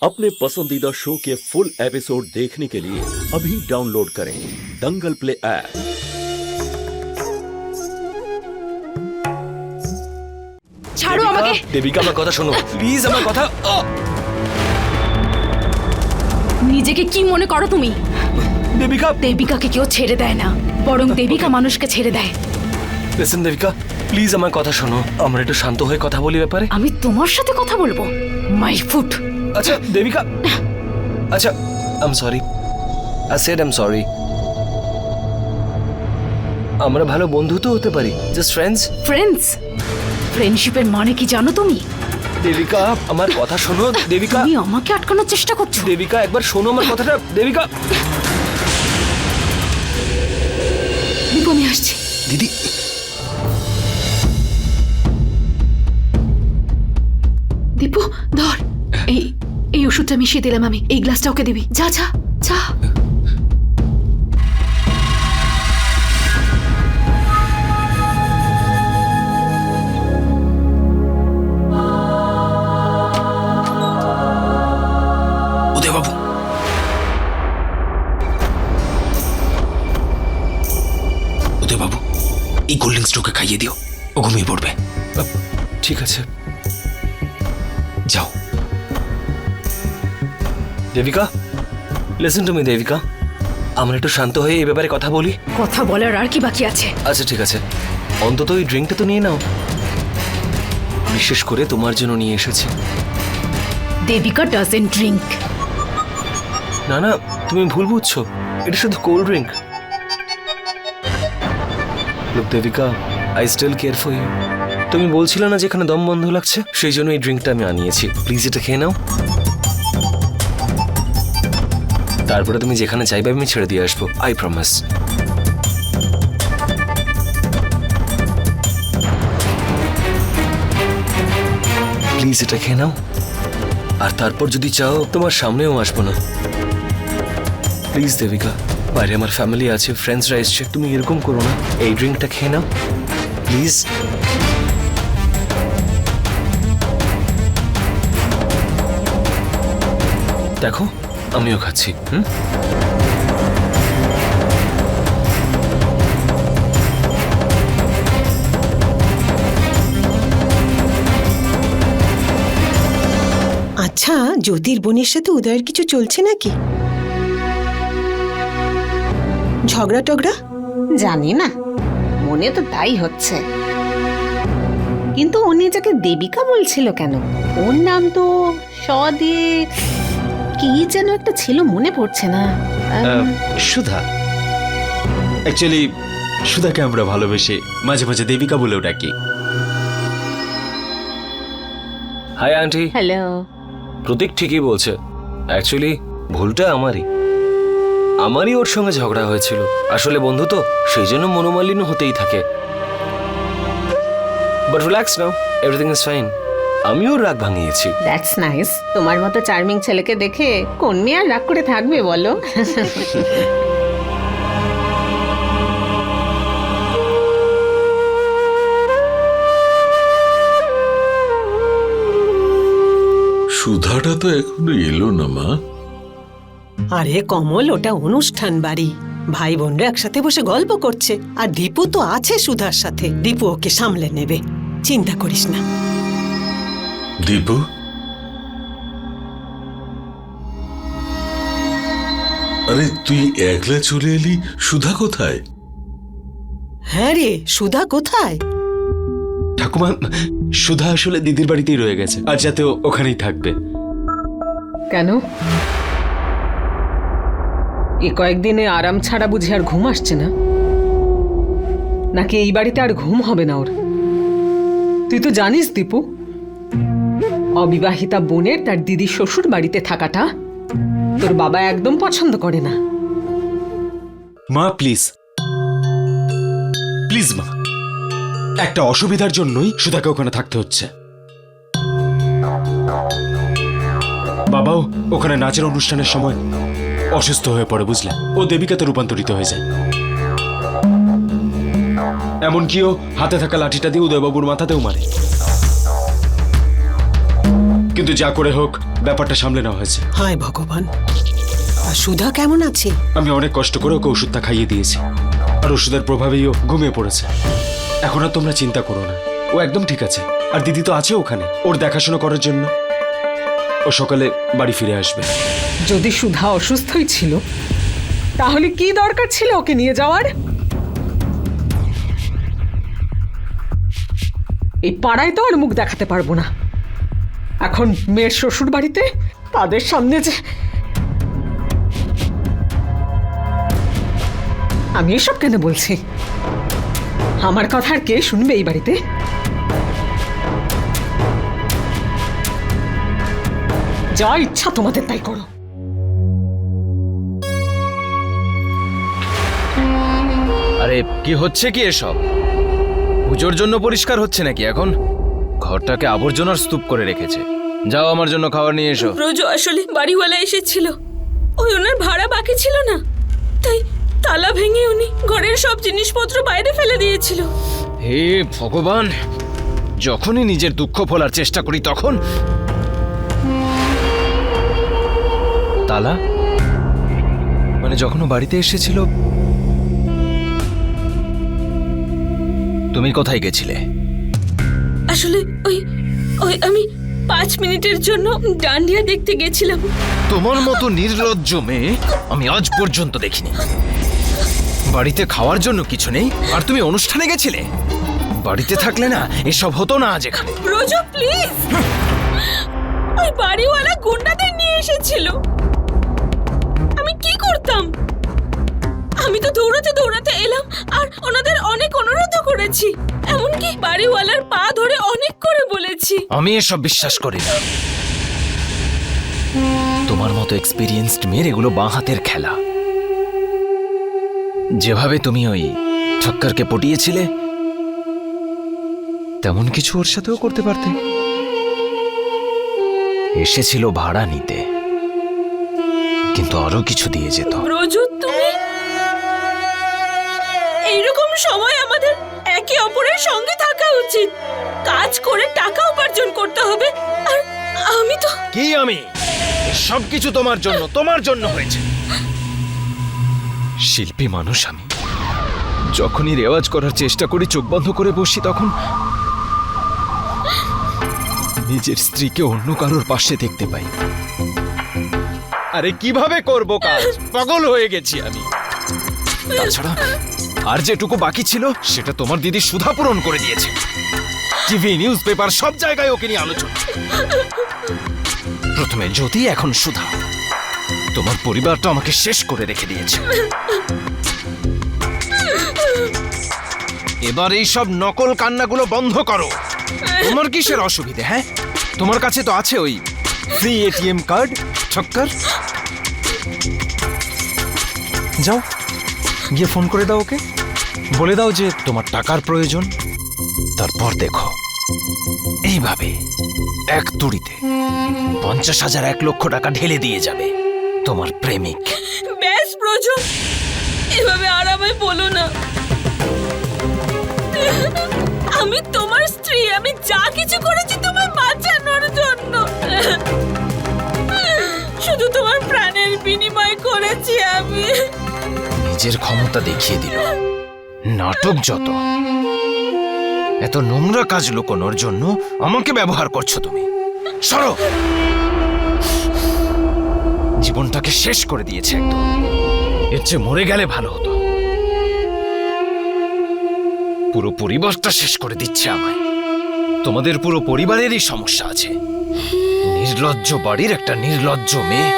अपने पसंदीदा शो के फुल एपिसोड देखने के लिए अभी डाउनलोड करें दंगल प्ले ऐप। ছাড়ো আমাকে। দেবিকা আমার কথা শোনো প্লিজ, আমার কথা। নিজেকে কি মনে করো তুমি? দেবিকা, দেবিকাকে কেউ ছেড়ে দেয় না, বরং দেবিকা মানুষকে ছেড়ে দেয়। লিসেন দেবিকা, প্লিজ আমার কথা শোনো। আমরা একটু শান্ত হয়ে কথা বলি ব্যাপারে। আমি তোমার সাথে কথা বলবো? My foot. আচ্ছা দেবিকা, আচ্ছা I am sorry, I said I am sorry. আমরা ভালো বন্ধু তো হতে পারি, জাস্ট ফ্রেন্ডস। ফ্রেন্ডস? ফ্রেন্ডশিপের মানে কি জানো তুমি? দেবিকা আমার কথা শোনো। দেবিকা, তুমি আমাকে আটকানোর চেষ্টা করছো। দেবিকা একবার শোনো আমার কথাটা। দেবিকা। দীপু, আমি আসছি। দিদি, দীপু ধর, এই ওষুধটা মিশিয়ে দিলাম আমি, এই গ্লাসটা ওকে দিবি। যা যা যা। উদয় বাবু, উদয় বাবু, এই কোল্ড ড্রিঙ্কসটা ওকে খাইয়ে দিও, ও ঘুমিয়ে পড়বে। ঠিক আছে, যাও। Devika, listen to me Devika, আমরা একটু শান্ত হয়ে এই ব্যাপারে কথা বলি। কথা বলার আর কি বাকি আছে? আচ্ছা ঠিক আছে, অন্তত এই ড্রিঙ্কটা তো নিয়ে নাও, বিশেষ করে তোমার জন্য নিয়ে এসেছি। Devika doesn't drink. না না, তুমি ভুল বুঝছো, এটা শুধু cold drink. Look Devika, I still care for you. তুমি বলছিলে না যেখানে দম বন্ধ লাগছে, সেই জন্য এই ড্রিঙ্কটা আমি আনিয়েছি। প্লিজ এটা খেয়ে নাও, তারপরে তুমি যেখানে চাইবে আমি ছেড়ে দিয়ে আসবো, আই প্রমিস। প্লিজ এটা খেয়ে নাও, আর তারপর যদি চাও তোমার সামনেও আসবো না। প্লিজ দেবিকা, বাইরে আমার ফ্যামিলি আছে, ফ্রেন্ডসরা এসছে, তুমি এরকম করো না। এই ড্রিঙ্কটা খেয়ে নাও প্লিজ। দেখো আমিও খাচ্ছি। আচ্ছা, জ্যোতির বোনের সাথে উদয়ের কিছু চলছে নাকি? ঝগড়া টগড়া? জানি না, মনে তো তাই হচ্ছে। কিন্তু ও নিজেকে দেবিকা বলছিল কেন? ওর নাম তো স দিয়ে কি যেন একটা ছিল, মনে পড়ছে না। সুধা। অ্যাকচুয়ালি সুধাকে আমরা ভালোবেসে মাঝে মাঝে দেবিকা বলেও ডাকি। Hi aunty. হ্যালো। প্রতীক ঠিকই বলছে, অ্যাকচুয়ালি ভুলটা আমারই ওর সঙ্গে ঝগড়া হয়েছিল। আসলে বন্ধু তো, সেই জন্য মনোমালিন্য হতেই থাকে। But relax now, everything is fine. আমিও রাগ ভাঙিয়েছি। That's nice. তোমার মতো চার্মিং ছেলেকে দেখে কোন মেয়ে আর রাগ করে থাকবে বলো? সুধাটা তো এখনো এলো না মা। আরে কমল, ওটা অনুষ্ঠান বাড়ি, ভাই বোনরা একসাথে বসে গল্প করছে, আর দীপু তো আছে সুধার সাথে। দীপু ওকে সামলে নেবে, চিন্তা করিস না। দীপু, আরে তুই একলা চলে এলি, সুধা কোথায়? হ্যাঁ রে, সুধা কোথায়? ঠাকুমা, সুধা আসলে দিদির বাড়িতেই রয়ে গেছে, আজ যাতে ওখানেই থাকবে। কেন? এ কয়েকদিনে আরাম ছাড়া বুঝি আর ঘুম আসছে না? নাকি এই বাড়িতে আর ঘুম হবে না ওর? তুই তো জানিস দীপু, অবিবাহিতা বোনের তার দিদি শ্বশুর বাড়িতে থাকাটা তোর বাবা একদম পছন্দ করে না। মা প্লিজ, প্লিজ মা, একটা অসুবিধার জন্যই সুধাকে ওখানে থাকতে হচ্ছে। বাবাও ওখানে নাচের অনুষ্ঠানের সময় অসুস্থ হয়ে পড়ে, বুঝলে? ও দেবিকাতে রূপান্তরিত হয়ে যায়। এমনকি ও হাতে থাকা লাঠিটা দিয়ে উদয়বাবুর মাথাতেও মারে। কিন্তু যা করে হোক ব্যাপারটা সামলে নেওয়া হয়েছে। হায় ভগবান, আর সুধা কেমন আছে? আমি অনেক কষ্ট করে ওকে ওষুধটা খাইয়ে দিয়েছি, আর ওষুধের প্রভাবেই ও ঘুমিয়ে পড়েছে। এখন আর তোমরা চিন্তা করো না, ও একদম ঠিক আছে। আর দিদি তো আছে ওখানে ওর দেখাশোনা করার জন্য। ও সকালে বাড়ি ফিরে আসবে। যদি সুধা অসুস্থই ছিল তাহলে কি দরকার ছিল ওকে নিয়ে যাওয়ার? এই পাড়ায় তো আর মুখ দেখাতে পারবো না। এখন মেয়ের শ্বশুর বাড়িতে তাদের সামনে যে আমি এসব কেন বলছি? আমার কথা আর কে শুনবে এই বাড়িতে? যা ইচ্ছা তোমাদের তাই করো। আরে কি হচ্ছে কি এসব? পুজোর জন্য পরিষ্কার হচ্ছে নাকি এখন? ঘরটাকে আবর্জনার স্তূপ করে রেখেছে। যাও আমার জন্য খাবার নিয়ে এসো। রোজ আসলে বাড়িওয়ালা এসেছিল, ওই ওনার ভাড়া বাকি ছিল না, তাই তালা ভেঙে উনি ঘরের সব জিনিসপত্র বাইরে ফেলে দিয়েছিল। হে ভগবান, যখনই নিজের দুঃখ ভোলার চেষ্টা করি তখন তালা, মানে যখন ও বাড়িতে এসেছিল তুমি কোথায় গেছিলে? আসলে ওই ওই আমি 5 মিনিটের জন্য ডান্ডিয়া দেখতে গেছিলাম। তোমার মতো নির্লজ্জ মেয়ে আমি আজ পর্যন্ত দেখিনি। বাড়িতে খাওয়ার জন্য কিছু নেই আর তুমি অনুষ্ঠানে গেছিলে? বাড়িতে থাকলে না এসব হতো না আজ এখানে। রোজো প্লিজ, ওই বাড়িওয়ালা গুন্ডাদের নিয়ে এসেছিল। আমি কি করতাম? আমি তো দৌড়াতে দৌড়াতে এলাম আর ওনাদের অনেক অনুরোধ করেছি, এমনকি বাড়িওয়ালার পা ধরে অনেক করে বলেছি। আমি এসব বিশ্বাস করি না। তোমার মতো এক্সপিরিয়েন্সড মেয়ের এগুলো বাঁ হাতের খেলা। যেভাবে তুমি ওই ঠক্করকে পটিয়েছিলে তেমন কিছু ওর সাথেও করতে পারতে। এসেছিল ভাড়া নিতে, কিন্তু আরো কিছু দিয়ে যেত। রোজু, তুমি এইরকম সময় আমাদের একে অপরের সঙ্গে থাকা উচিত। কাজ করে টাকা উপার্জন করতে হবে। আর আমি তো কি আমি সব কিছু তোমার জন্য হয়েছে। শিল্পী মানুষ আমি, যখনই রেওয়াজ করার চেষ্টা করি চোখ বন্ধ করে বসি তখন নিজের স্ত্রীকে অন্য কারোর পাশে দেখতে পাই। আরে কিভাবে করব কাজ? পাগল হয়ে গেছি আমি। তাছাড়া আর যেটুকু বাকি ছিল সেটা তোমার দিদি সুধা পূরণ করে দিয়েছে। টিভি, নিউজ পেপার সব জায়গায় ওকে নিয়ে আলোচনা। প্রথমে জ্যোতি, এখন সুধা। তোমার পরিবারটা আমাকে শেষ করে রেখে দিয়েছে। এবার এই সব নকল কান্নাগুলো বন্ধ করো। তোমার কিসের অসুবিধে? হ্যাঁ, তোমার কাছে তো আছে ওই ফ্রি এটিএম কার্ড। ঠক্কর, যাও গিয়ে ফোন করে দাও ওকে, বলে দাও যে তোমার টাকার প্রয়োজন। তারপর দেখো এইভাবে এক তুড়িতে 50,000 1 লক্ষ টাকা ঢেলে দিয়ে যাবে তোমার প্রেমিক। ব্যাস রোজু, এভাবে আর আমায় বলো না। আমি তোমার স্ত্রী, আমি যা কিছু করেছি তোমায় বাঁচানোর জন্য। শুধু তোমার প্রাণের বিনিময় করেছি আমি। নিজের ক্ষমতা দেখিয়ে দিল। নাটক যত। এত নোংরা কাজ লুকোনোর জন্য আমাকে ব্যবহার করছো তুমি। সরো। জীবনটাকে শেষ করে দিয়েছে একদম। এর চেয়ে মরে গেলে ভালো হতো। পুরো পরিবারটা শেষ করে দিচ্ছে আমায়। তোমাদের পুরো পরিবারেরই সমস্যা আছে। নির্লজ্জ বাড়ির একটা নির্লজ্জ মেয়ে